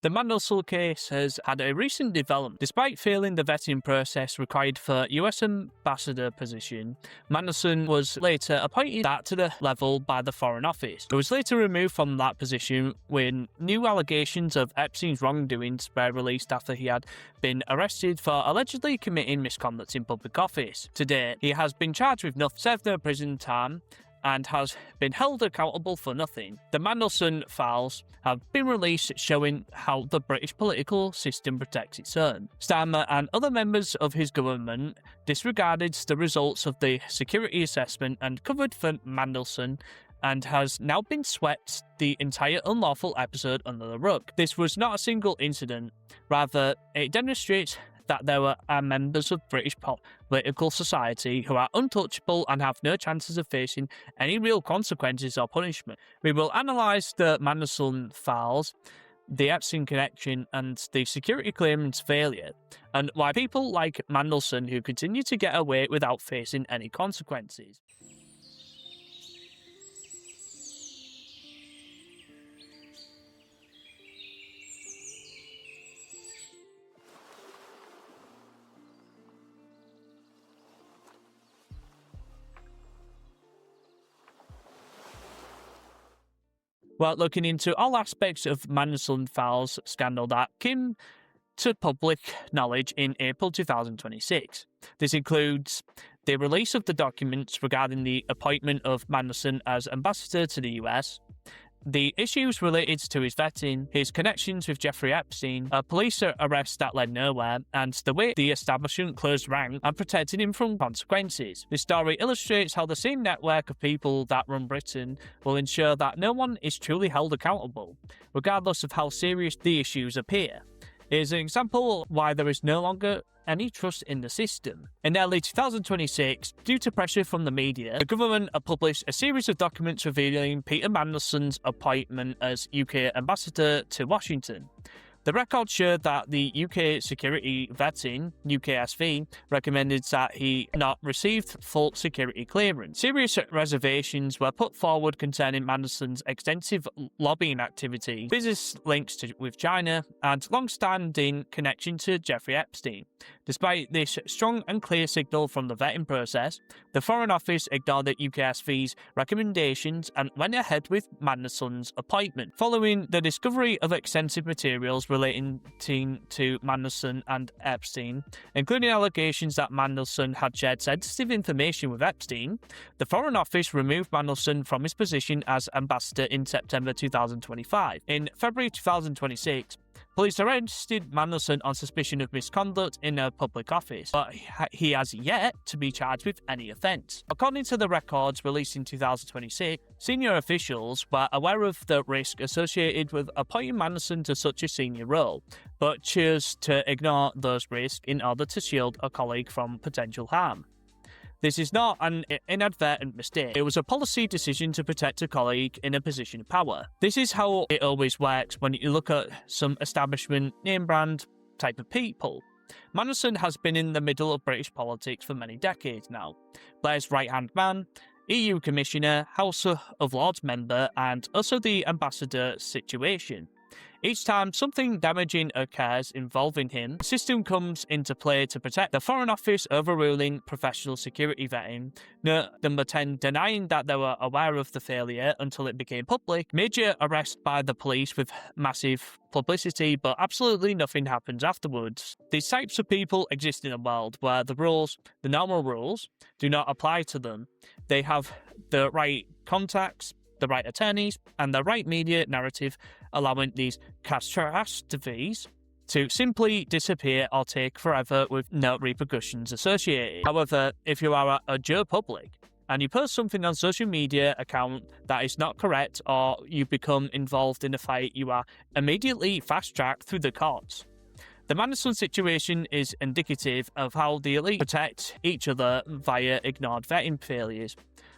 The Mandelson case has had a recent development. Despite failing the vetting process required for US ambassador position, Mandelson was later appointed to the level by the Foreign Office. He was later removed from that position when new allegations of Epstein's wrongdoings were released after he had been arrested for allegedly committing misconduct in public office. To date, he has been charged with nothing, served no prison time, and has been held accountable for nothing. The Mandelson files have been released showing how the British political system protects its own. Starmer and other members of his government disregarded the results of the security assessment and covered for Mandelson and has now been swept the entire unlawful episode under the rug. This was not a single incident, rather it demonstrates that there are members of British political society who are untouchable and have no chances of facing any real consequences or punishment. We will analyse the Mandelson files, the Epstein connection and the security clearance failure, and why people like Mandelson who continue to get away without facing any consequences. Well, looking into all aspects of Mandelson files scandal that came to public knowledge in April 2026. This includes the release of the documents regarding the appointment of Mandelson as ambassador to the US, the issues related to his vetting, his connections with Jeffrey Epstein, a police arrest that led nowhere, and the way the establishment closed ranks and protected him from consequences. This story illustrates how the same network of people that run Britain will ensure that no one is truly held accountable, regardless of how serious the issues appear. It is an example why there is no longer any trust in the system. In early 2026, due to pressure from the media, the government published a series of documents revealing Peter Mandelson's appointment as UK ambassador to Washington. The record showed that the UK Security Vetting, UKSV, recommended that he not received full security clearance. Serious reservations were put forward concerning Mandelson's extensive lobbying activity, business links with China, and long-standing connection to Jeffrey Epstein. Despite this strong and clear signal from the vetting process, the Foreign Office ignored the UKSV's recommendations and went ahead with Mandelson's appointment. Following the discovery of extensive materials relating to Mandelson and Epstein, including allegations that Mandelson had shared sensitive information with Epstein, the Foreign Office removed Mandelson from his position as ambassador in September 2025. In February 2026, police arrested Mandelson on suspicion of misconduct in a public office, but he has yet to be charged with any offence. According to the records released in 2026, senior officials were aware of the risk associated with appointing Mandelson to such a senior role, but chose to ignore those risks in order to shield a colleague from potential harm. This is not an inadvertent mistake. It was a policy decision to protect a colleague in a position of power. This is how it always works when you look at some establishment, name brand type of people. Mandelson has been in the middle of British politics for many decades now. Blair's right-hand man, EU Commissioner, House of Lords member, and also the ambassador situation. Each time something damaging occurs involving him, the system comes into play to protect the Foreign Office, overruling professional security vetting. Number 10, denying that they were aware of the failure until it became public. Major arrest by the police with massive publicity, but absolutely nothing happens afterwards. These types of people exist in a world where the normal rules, do not apply to them. They have the right contacts, the right attorneys, and the right media narrative, allowing these catastrophes to simply disappear or take forever with no repercussions associated. However, if you are a Joe Public and you post something on social media account that is not correct, or you become involved in a fight, you are immediately fast-tracked through the courts. The Mandelson situation is indicative of how the elite protect each other via ignored vetting failures.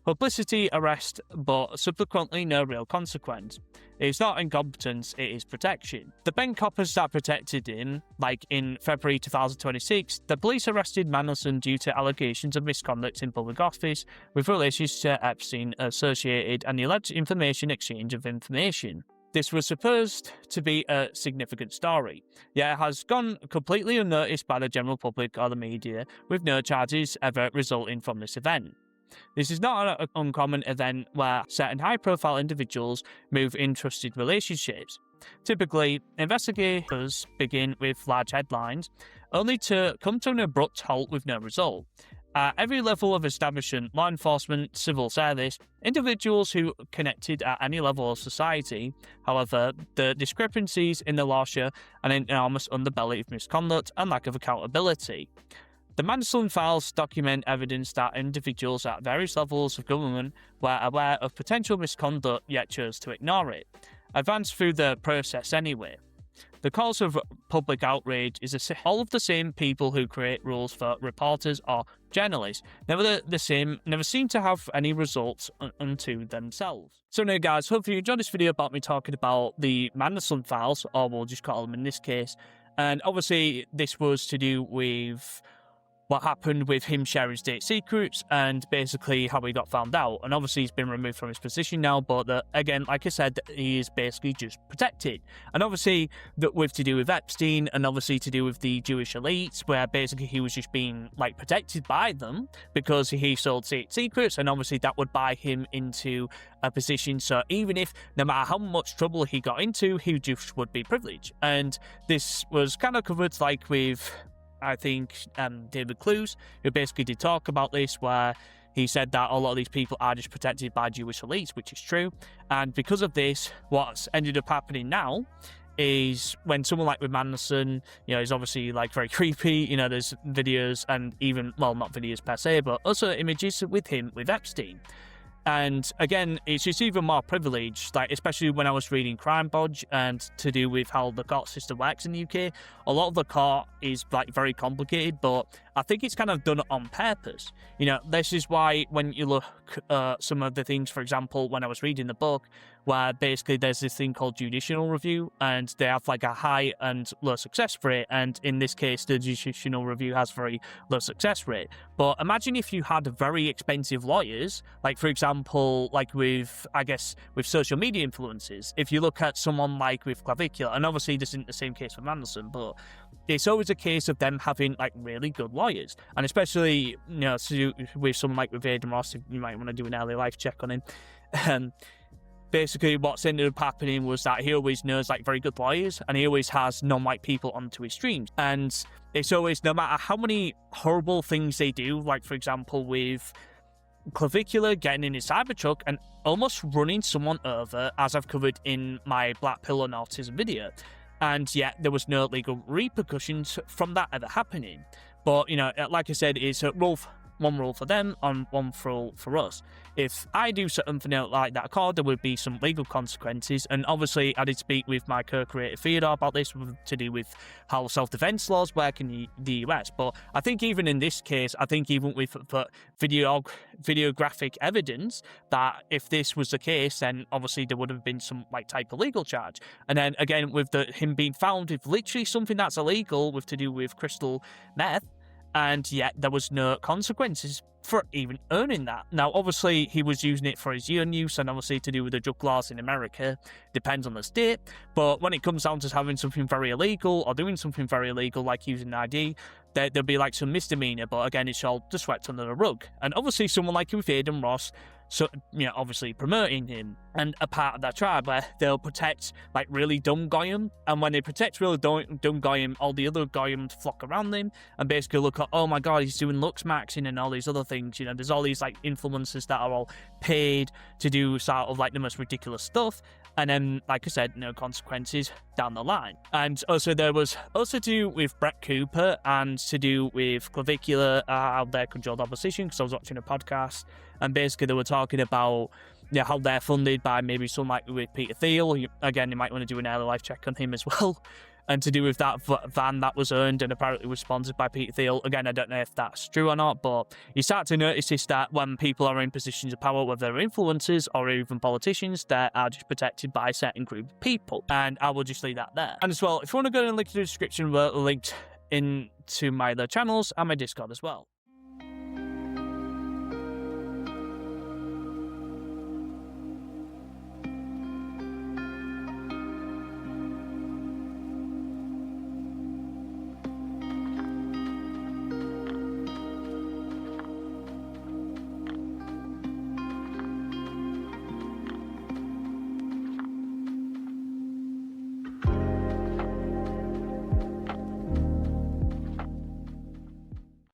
Publicity, arrest, but subsequently no real consequence. It is not incompetence, it is protection. The bank coppers that protected him, like in February 2026, the police arrested Mandelson due to allegations of misconduct in public office with relations to Epstein associated and the alleged information exchange of information. this was supposed to be a significant story, yet it has gone completely unnoticed by the general public or the media, with no charges ever resulting from this event. This is not an uncommon event where certain high-profile individuals move in trusted relationships. Typically, investigators begin with large headlines, only to come to an abrupt halt with no result. At every level of establishment, law enforcement, civil service, individuals who connected at any level of society, however, the discrepancies in the law show an enormous underbelly of misconduct and lack of accountability. The Mandelson files document evidence that individuals at various levels of government were aware of potential misconduct yet chose to ignore it, advanced through the process anyway. The cause of public outrage is all of the same people who create rules for reporters or journalists, never seem to have any results unto themselves. So now guys, hopefully you enjoyed this video about me talking about the Mandelson files, or we'll just call them in this case. And obviously this was to do with what happened with him sharing state secrets and basically how he got found out. And obviously he's been removed from his position now, but again, like I said, he is basically just protected. And obviously that with to do with Epstein, and obviously to do with the Jewish elites, where basically he was just being like protected by them because he sold state secrets, and obviously that would buy him into a position. So even if no matter how much trouble he got into, he just would be privileged. And this was kind of covered like with, I think, David Clues, who basically did talk about this, where he said that a lot of these people are just protected by Jewish elites, which is true. And because of this, what's ended up happening now is when someone like with Mandelson, is obviously like very creepy, there's videos and even, well, not videos per se, but also images with him with Epstein. And again, it's just even more privileged, like especially when I was reading Crime Bodge and to do with how the court system works in the UK. A lot of the court is like very complicated, but I think it's kind of done on purpose. This is why when you look at some of the things, for example, when I was reading the book, where basically there's this thing called judicial review, and they have like a high and low success rate, and in this case the judicial review has very low success rate. But imagine if you had very expensive lawyers, like for example, like with, I guess, with social media influencers. If you look at someone like with Clavicular, and obviously this isn't the same case with Mandelson, but it's always a case of them having like really good lawyers, and especially with someone like with Aidan Ross, you might want to do an early life check on him. Basically what's ended up happening was that he always knows like very good lawyers, and he always has non-white people onto his streams. And it's always, no matter how many horrible things they do, like for example with Clavicular getting in his Cybertruck and almost running someone over, as I've covered in my Black Pill and Autism video, and yet there was no legal repercussions from that ever happening. But like I said, it's one rule for them and one rule for us. If I do something like that, there would be some legal consequences. And obviously I did speak with my co-creator Fjodor about this, to do with how self-defense laws work in the US. But I think even in this case, I think even with videographic evidence, that if this was the case, then obviously there would have been some like type of legal charge. And then again, with him being found with literally something that's illegal, with to do with crystal meth, and yet there was no consequences for even earning that. Now, obviously, he was using it for his own use, and obviously to do with the drug laws in America, depends on the state. But when it comes down to having something very illegal, or doing something very illegal, like using an ID, there'll be like some misdemeanor, but again, it's all just swept under the rug. And obviously, someone like with Aidan Ross, so obviously promoting him, and a part of that tribe where they'll protect like really dumb goyim, and when they protect really dumb goyim, all the other goyim flock around them and basically look at, oh my god, he's doing looks maxing and all these other things. There's all these like influencers that are all paid to do sort of like the most ridiculous stuff, and then like I said, no consequences down the line. And also there was also to do with Brett Cooper and to do with Clavicular, how they're controlled opposition, because I was watching a podcast and basically they were talking about how they're funded by maybe someone like with Peter Thiel. Again, you might want to do an early life check on him as well. And to do with that van that was owned and apparently was sponsored by Peter Thiel. Again, I don't know if that's true or not, but you start to notice this, that when people are in positions of power, whether they're influencers or even politicians, they are just protected by a certain group of people. And I will just leave that there. And as well, if you want to go and link to the description, we're linked into my other channels and my Discord as well.